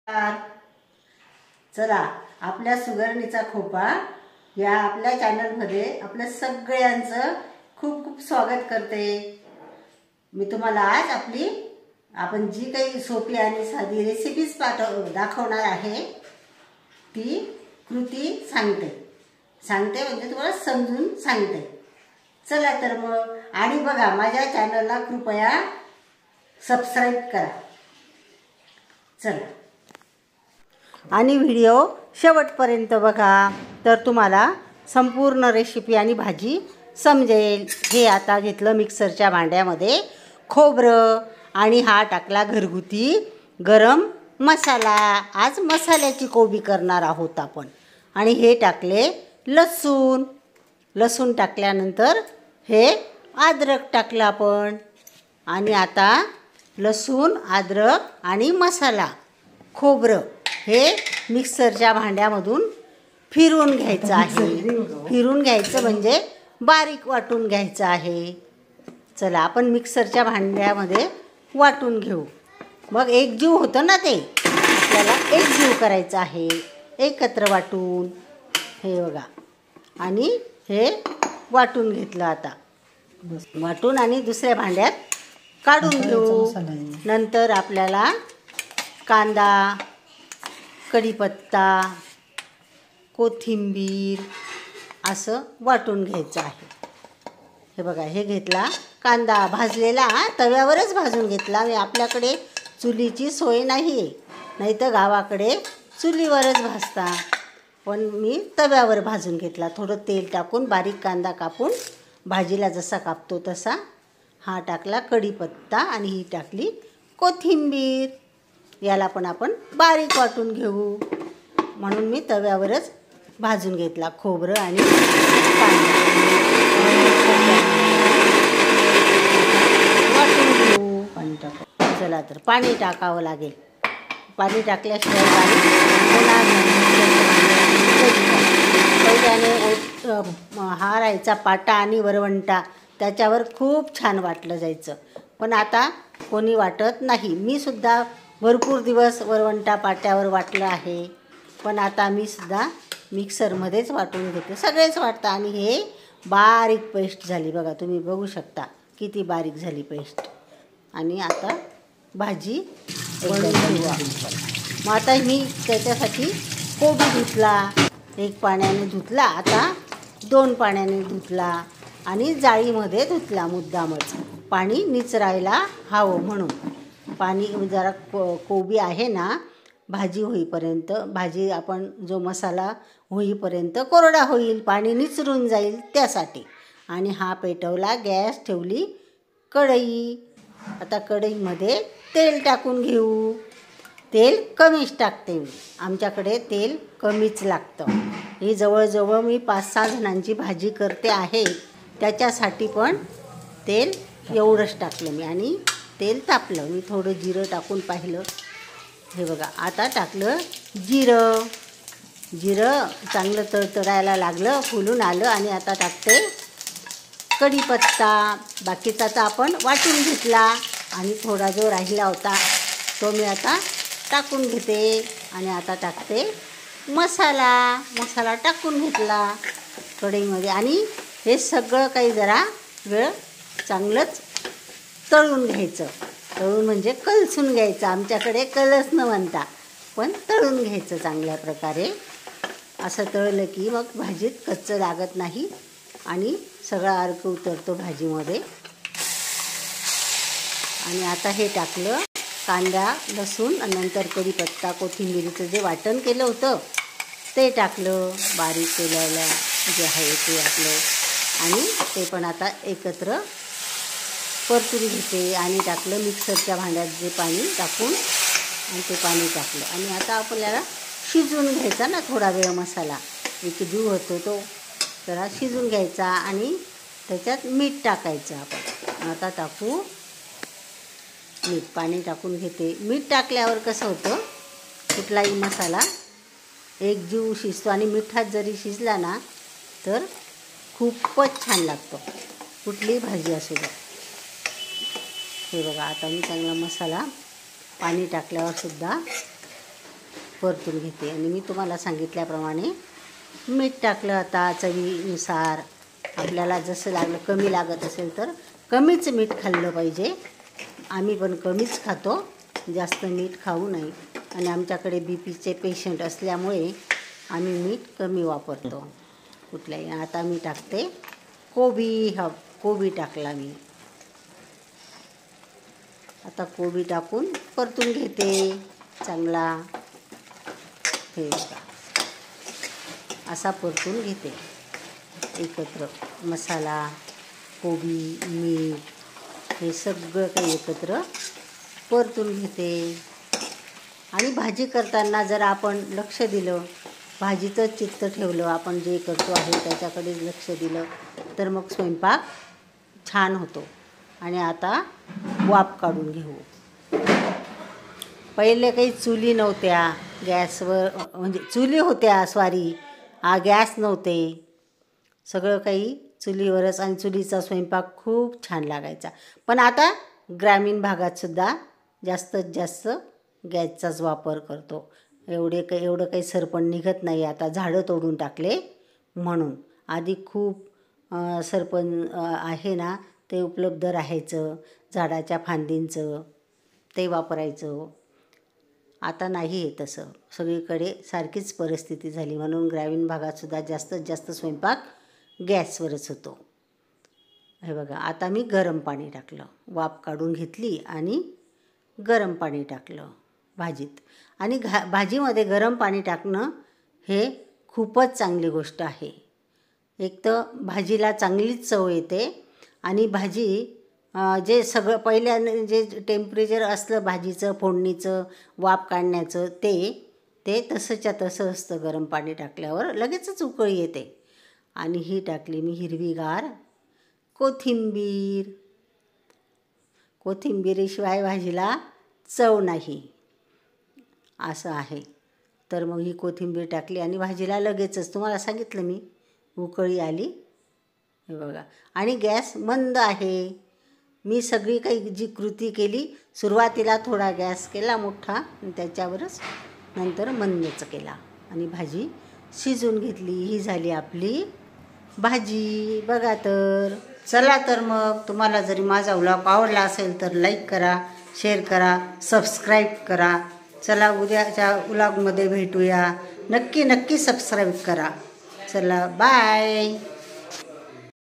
चला आपल्या सुगरणीचा खोपा या आपल्या चॅनलमध्ये आपल्या सगळ्यांचं खूप खूप स्वागत करते। मी तुम्हाला आज आपण जी काही सोपी आणि साधी रेसिपीज दाखवणार आहे ती कृती सांगते म्हणजे तुम्हाला समजून सांगते। चला तर मग आणि बघा माझ्या चॅनलला कृपया सबस्क्राइब करा। चला आणि व्हिडिओ शेवटपर्यंत बघा तर तुम्हाला संपूर्ण रेसिपी आणि भाजी समजेल। हे आता घेतलं मिक्सरच्या भांड्यामध्ये खोबरं आणि हा टाकला घरगुती गरम मसाला। आज मसाल्याची कोबी करणार आहोत आपण। आणि हे टाकले लसूण टाकल्यानंतर हे अद्रक टाकलं आपण। आणि आता लसूण अद्रक आणि मसाला खोबरं हे मिक्सरच्या भांड्यामधून फिरून घ्यायचं आहे। फिरून घ्यायचं म्हणजे बारीक वाटून घ्यायचं आहे। चला आपण मिक्सरच्या भांड्यामध्ये वाटून घेऊ। मग एकजीव होतं ना ते, आपल्याला एकजीव करायचं आहे एकत्र वाटून। हे बघा आणि हे वाटून घेतलं। आता वाटून आणि दुसऱ्या भांड्यात काढून घेऊ। नंतर आपल्याला कांदा, कढीपत्ता, कोथिंबीर असं वाटून घ्यायचं आहे। हे बघा हे घेतला कांदा भाजलेला, तव्यावरच भाजून घेतला। मी आपल्याकडे चुलीची सोय नाही, नाही तर गावाकडे चुलीवरच भाजता, पण मी तव्यावर भाजून घेतला। थोडं तेल टाकून बारीक कांदा कापून भाजीला जसा कापतो तसा हा टाकला कढीपत्ता आणि ही टाकली कोथिंबीर। याला पण आपण बारीक वाटून घेऊ, म्हणून मी तव्यावरच भाजून घेतला खोबरं आणि कांदा। वाटून घेऊ। पाणी टाकू। चला तर पाणी टाकावं लागेल, पाणी टाकल्याशिवाय बारीक होणार नाही। पहिल्याने हा राहायचा पाटा आणि वरवंटा, त्याच्यावर खूप छान वाटलं जायचं, पण आता कोणी वाटत नाही। मी सुद्धा भरपूर दिवस वरवंटा पाट्यावर वाटलं आहे, पण आता मी सुद्धा मिक्सरमध्येच वाटून घेते। सगळेच वाटतं आणि हे बारीक पेस्ट झाली बघा, तुम्ही बघू शकता किती बारीक झाली पेस्ट। आणि आता भाजी मग आता मी त्याच्यासाठी कोबी धुतला, एक पाण्याने धुतला, आता 2 पाण्याने धुतला आणि जाळीमध्ये धुतला मुद्दामच, पाणी निचरायला हवं म्हणून। पाणी जरा कोबी आहे ना भाजी होईपर्यंत, भाजी आपण जो मसाला होईपर्यंत कोरडा होईल, पाणी निचरून जाईल त्यासाठी। आणि हा पेटवला, गॅस ठेवली कढई। आता कढईमध्ये तेल टाकून घेऊ। तेल कमीच टाकते मी, आमच्याकडे तेल कमीच लागतं। ही जवळजवळ मी 5-6 जणांची भाजी करते आहे, त्याच्यासाठी पण तेल एवढंच टाकलं मी। आणि तेल तापलं, मी थोडं जिरं टाकून पाहिलं। हे बघा आता टाकलं जिरं चांगलं तळतळायला लागलं, फुलून आलं। आणि आता टाकते कढीपत्ता, बाकीचा तर आपण वाटून घेतला आणि थोडा जो राहिला होता तो मी आता टाकून घेते। आणि आता टाकते मसाला टाकून घेतला कढईमध्ये। आणि हे सगळं काही जरा वेळ चांगलंच तळून घ्यायचं। तळून म्हणजे कलसून घ्यायचं, आमच्याकडे कलस न म्हणता, पण तळून घ्यायचं चांगल्या प्रकारे। असं तळलं की मग भाजीत कच्चं लागत नाही आणि सगळा अर्क उतरतो भाजीमध्ये। आणि आता हे टाकलं कांदा लसूण आणि नंतर कढीपत्ता कोथिंबीरीचं जे वाटण केलं होतं ते टाकलं, बारीक केलेलं जे आहे ते आपलं। आणि ते पण आता एकत्र परतून घेते। आणि टाकलं मिक्सरच्या भांड्यात जे पाणी टाकून, आणि ते पाणी टाकलं। आणि आता आपल्याला शिजवून घ्यायचा ना थोडा वेळ मसाला, एकजीव होतो तो जरा शिजून घ्यायचा। आणि त्याच्यात मीठ टाकायचं आपण। आता टाकू मीठ, पाणी टाकून घेते। मीठ टाकल्यावर कसं होतं, कुठलाही मसाला एकजीव शिजतो आणि मिठात जरी शिजला ना तर खूपच छान लागतो, कुठलीही भाजी असू द्या। हे बघा आता मी चांगला मसाला पाणी टाकल्यावर सुद्धा परतून घेते. आणि मी तुम्हाला सांगितल्याप्रमाणे मीठ टाकलं आता चवीनुसार. आपल्याला जसं लागलं, कमी लागत असेल तर कमीच मीठ खाल्लं पाहिजे. आम्ही पण कमीच खातो, जास्त मीठ खाऊ नये. आणि आमच्याकडे बीपीचे पेशंट असल्यामुळे आम्ही मीठ कमी वापरतो कुठल्याही. आता मी टाकते कोबी टाकला मी. आता कोबी टाकून परतून घेते चांगला. हे बघा, असा परतून घेते एकत्र. मसाला, कोबी, मीठ हे सगळं काही एकत्र परतून घेते. आणि भाजी करताना जर आपण लक्ष दिलं, भाजीचं चित्त ठेवलं, आपण जे करतो आहे त्याच्याकडे लक्ष दिलं तर मग स्वयंपाक छान होतो. आणि आता वाफ काढून घेऊ. पहिले काही चुली नव्हत्या गॅसवर, म्हणजे चुली होत्या गॅस नव्हते. सगळं काही चुलीवरच, आणि चुलीचा स्वयंपाक खूप छान लागायचा. पण आता ग्रामीण भागातसुद्धा जास्तीत जास्त गॅसचाच वापर करतो. एवढं काही सरपण निघत नाही आता, झाडं तोडून टाकले म्हणून. आधी खूप सरपण आहे ना, ते उपलब्ध राहायचं, झाडाच्या फांदींचं ते वापरायचं. आता नाही आहे तसं, सगळीकडे सारखीच परिस्थिती झाली. म्हणून ग्रामीण भागातसुद्धा जास्तीत जास्त स्वयंपाक गॅसवरच होतो. हे बघा, आता मी गरम पाणी टाकलं, वाफ काढून घेतली आणि गरम पाणी टाकलं भाजीत. आणि भाजीमध्ये गरम पाणी टाकणं हे खूपच चांगली गोष्ट आहे. एक तर भाजीला चांगलीच चव येते. आणि भाजी जे सगळं पहिल्यानं जे टेम्परेचर असलं भाजीचं, फोडणीचं, वाफ काढण्याचं, ते तसंच्या तसं असतं. गरम पाणी टाकल्यावर लगेचच उकळी येते. आणि ही टाकली मी हिरवीगार कोथिंबीरीशिवाय भाजीला चव नाही, असं आहे. तर मग ही कोथिंबीर टाकली आणि भाजीला लगेचच, तुम्हाला सांगितलं मी, उकळी आली. हे बघा, आणि गॅस मंद आहे. मी सगळी काही जी कृती केली, सुरुवातीला थोडा गॅस केला मोठा, त्याच्यावरच नंतर मंदच केला आणि भाजी शिजून घेतली. ही झाली आपली भाजी. बघा तर. चला तर मग, तुम्हाला जरी माझा व्लॉग आवडला असेल तर लाईक करा, शेअर करा, सबस्क्राईब करा. चला, उद्याच्या व्लॉगमध्ये भेटूया. नक्की सबस्क्राईब करा. चला, बाय.